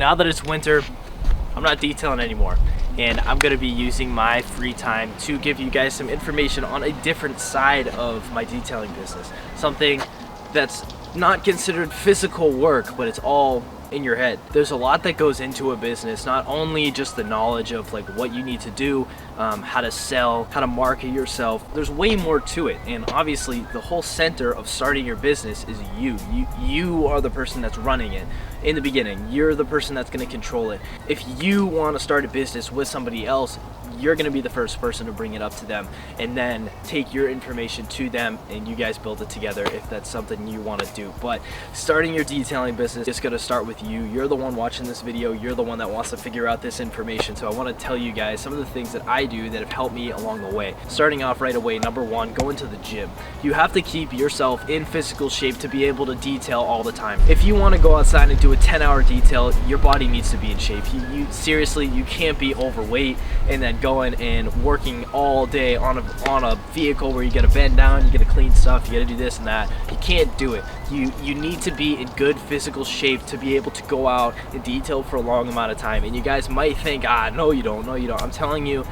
now that it's winter, I'm not detailing anymore. And I'm gonna be using my free time to give you guys some information on a different side of my detailing business. Something that's not considered physical work, but it's all in your head. There's a lot that goes into a business, not only just the knowledge of like what you need to do, how to sell, how to market yourself. There's way more to it, and obviously the whole center of starting your business is you. You are the person that's running it in the beginning. You're the person that's going to control it. If you want to start a business with somebody else, you're going to be the first person to bring it up to them, and then take your information to them, and you guys build it together if that's something you want to do. But starting your detailing business is going to start with you. You're the one watching this video. You're the one that wants to figure out this information. So I want to tell you guys some of the things that I do that have helped me along the way. Starting off right away, number one, go into the gym. You have to keep yourself in physical shape to be able to detail all the time. If you want to go outside and do a 10-hour detail, your body needs to be in shape. You seriously, you can't be overweight and then going and working all day on a vehicle where you gotta bend down, you gotta clean stuff, you gotta do this and that. You can't do it. You need to be in good physical shape to be able to go out and detail for a long amount of time. And you guys might think, no you don't. I'm telling you,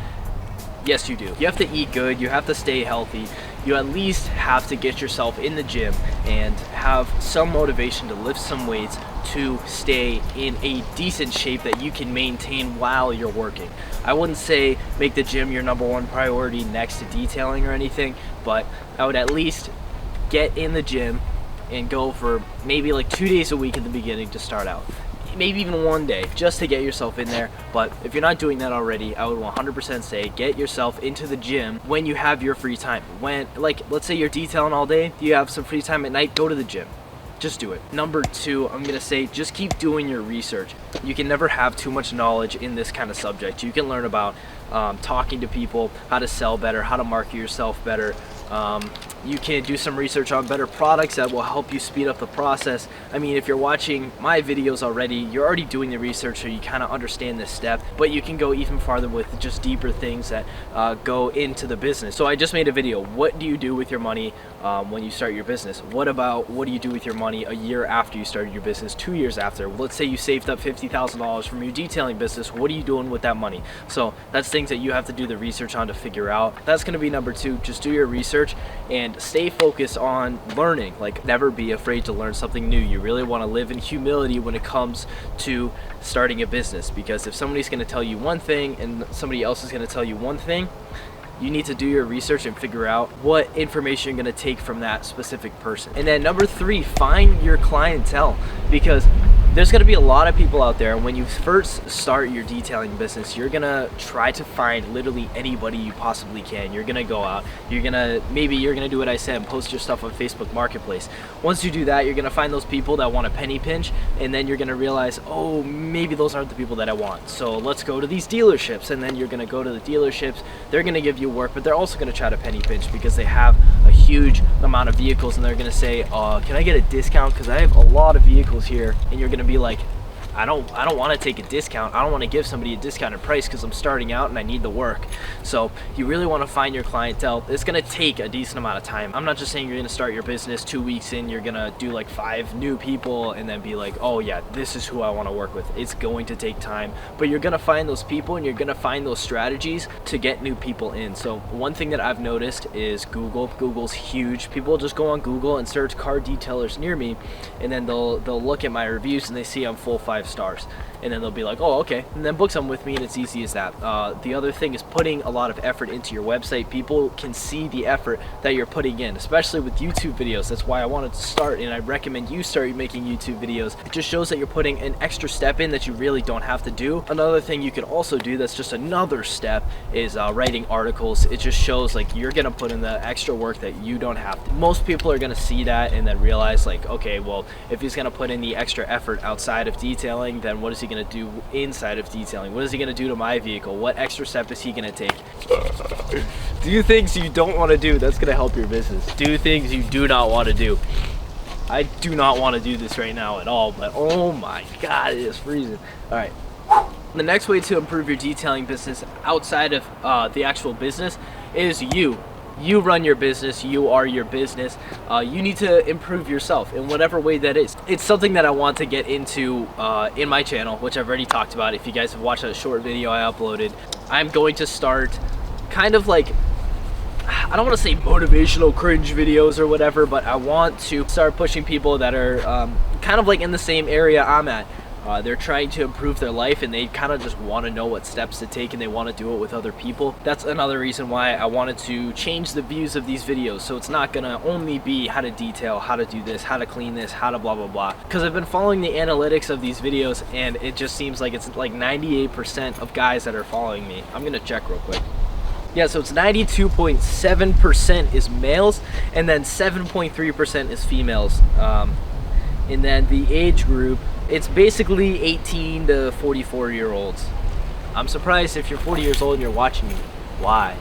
yes you do. You have to eat good, you have to stay healthy. You at least have to get yourself in the gym and have some motivation to lift some weights to stay in a decent shape that you can maintain while you're working. I wouldn't say make the gym your number one priority next to detailing or anything, but I would at least get in the gym and go for maybe like 2 days a week at the beginning to start out. Maybe even one day just to get yourself in there. But if you're not doing that already, I would 100% say get yourself into the gym when you have your free time. When, like, let's say you're detailing all day, you have some free time at night, go to the gym. Just do it. Number two, I'm gonna say just keep doing your research. You can never have too much knowledge in this kind of subject. You can learn about talking to people, how to sell better, how to market yourself better. You can do some research on better products that will help you speed up the process. I mean, if you're watching my videos already, you're already doing the research, so you kind of understand this step, but you can go even farther with just deeper things that go into the business. So I just made a video. What do you do with your money when you start your business? What do you do with your money a year after you started your business, 2 years after? Let's say you saved up $50,000 from your detailing business. What are you doing with that money? So that's things that you have to do the research on to figure out. That's going to be number two. Just do your research and stay focused on learning. Like, never be afraid to learn something new. You really want to live in humility when it comes to starting a business, because if somebody's going to tell you one thing and somebody else is going to tell you one thing, you need to do your research and figure out what information you're going to take from that specific person. And then number three, find your clientele, because there's going to be a lot of people out there. When you first start your detailing business, you're going to try to find literally anybody you possibly can. You're going to go out, maybe you're going to do what I said and post your stuff on Facebook Marketplace. Once you do that, you're going to find those people that want a penny pinch, and then you're going to realize, oh, maybe those aren't the people that I want. So let's go to these dealerships, and then you're going to go to the dealerships. They're going to give you work, but they're also going to try to penny pinch because they have a huge amount of vehicles, and they're going to say, can I get a discount because I have a lot of vehicles here? And you're going to be like, I don't want to take a discount. I don't want to give somebody a discounted price because I'm starting out and I need the work. So you really want to find your clientele. It's going to take a decent amount of time. I'm not just saying you're going to start your business 2 weeks in, you're going to do like 5 new people and then be like, oh yeah, this is who I want to work with. It's going to take time, but you're going to find those people and you're going to find those strategies to get new people in. So one thing that I've noticed is Google. Google's huge. People just go on Google and search car detailers near me, and then they'll look at my reviews and they see I'm full 5 stars, and then they'll be like, oh okay, and then book some with me, and it's easy as that. The other thing is putting a lot of effort into your website. People can see the effort that you're putting in, especially with YouTube videos. That's why I wanted to start, and I recommend you start making YouTube videos. It just shows that you're putting an extra step in that you really don't have to do. Another thing you could also do that's just another step is writing articles. It just shows like you're gonna put in the extra work that you don't have to. Most people are gonna see that and then realize like, okay, well, if he's gonna put in the extra effort outside of detailing, then what is he going to do inside of detailing? What is he going to do to my vehicle? What extra step is he going to take? Do things you don't want to do. That's going to help your business. Do things you do not want to do. I do not want to do this right now at all, but oh my god, it is freezing. All right. The next way to improve your detailing business outside of the actual business is you. You run your business, you are your business. You need to improve yourself in whatever way that is. It's something that I want to get into in my channel, which I've already talked about. If you guys have watched that short video I uploaded, I'm going to start kind of like, I don't want to say motivational cringe videos or whatever, but I want to start pushing people that are kind of like in the same area I'm at. They're trying to improve their life and they kind of just want to know what steps to take, and they want to do it with other people. That's another reason why I wanted to change the views of these videos, so it's not gonna only be how to detail, how to do this, how to clean this, how to blah blah blah, because I've been following the analytics of these videos and it just seems like it's like 98% of guys that are following me. I'm gonna check real quick. Yeah, so it's 92.7% is males, and then 7.3% is females. And then the age group, it's basically 18 to 44-year-olds. I'm surprised if you're 40 years old and you're watching me. Why?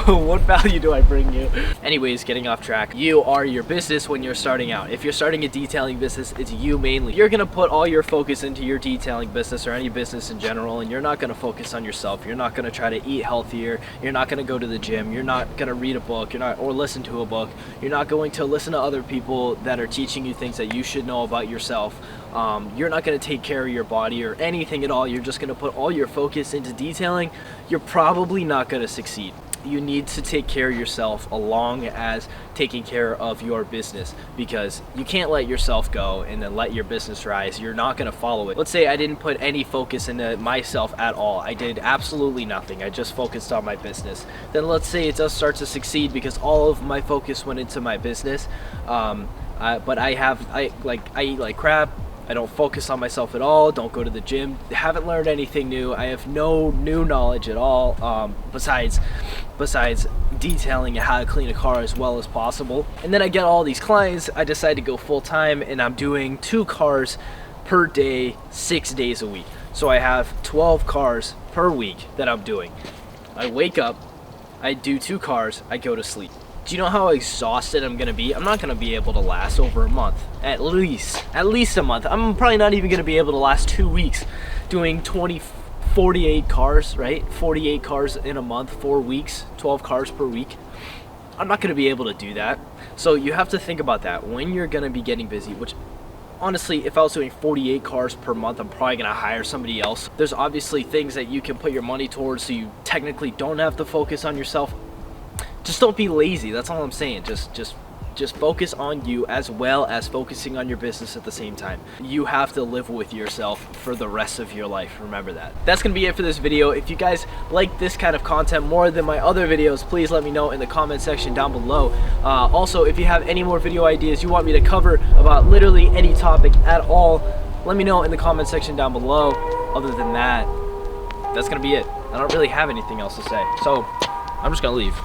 What value do I bring you? Anyways, getting off track. You are your business when you're starting out. If you're starting a detailing business, it's you mainly. You're gonna put all your focus into your detailing business or any business in general, and you're not gonna focus on yourself. You're not gonna try to eat healthier. You're not gonna go to the gym. You're not gonna read a book. Or listen to a book. You're not going to listen to other people that are teaching you things that you should know about yourself. You're not going to take care of your body or anything at all. You're just going to put all your focus into detailing. You're probably not going to succeed. You need to take care of yourself along as taking care of your business, because you can't let yourself go and then let your business rise. You're not going to follow it. Let's say I didn't put any focus into myself at all. I did absolutely nothing. I just focused on my business. Then let's say it does start to succeed because all of my focus went into my business. But I eat like crap. I don't focus on myself at all, don't go to the gym, haven't learned anything new. I have no new knowledge at all, besides detailing and how to clean a car as well as possible. And then I get all these clients, I decide to go full time, and I'm doing 2 cars per day, 6 days a week. So I have 12 cars per week that I'm doing. I wake up, I do 2 cars, I go to sleep. Do you know how exhausted I'm gonna be? I'm not gonna be able to last over a month. At least a month. I'm probably not even gonna be able to last 2 weeks doing 48 cars, right? 48 cars in a month, 4 weeks, 12 cars per week. I'm not gonna be able to do that. So you have to think about that when you're gonna be getting busy, which honestly, if I was doing 48 cars per month, I'm probably gonna hire somebody else. There's obviously things that you can put your money towards so you technically don't have to focus on yourself. Just don't be lazy. That's all I'm saying. Just focus on you as well as focusing on your business at the same time. You have to live with yourself for the rest of your life. Remember that. That's gonna be it for this video. If you guys like this kind of content more than my other videos, please let me know in the comment section down below. Also, if you have any more video ideas you want me to cover about literally any topic at all, let me know in the comment section down below. Other than that, that's gonna be it. I don't really have anything else to say. So I'm just gonna leave.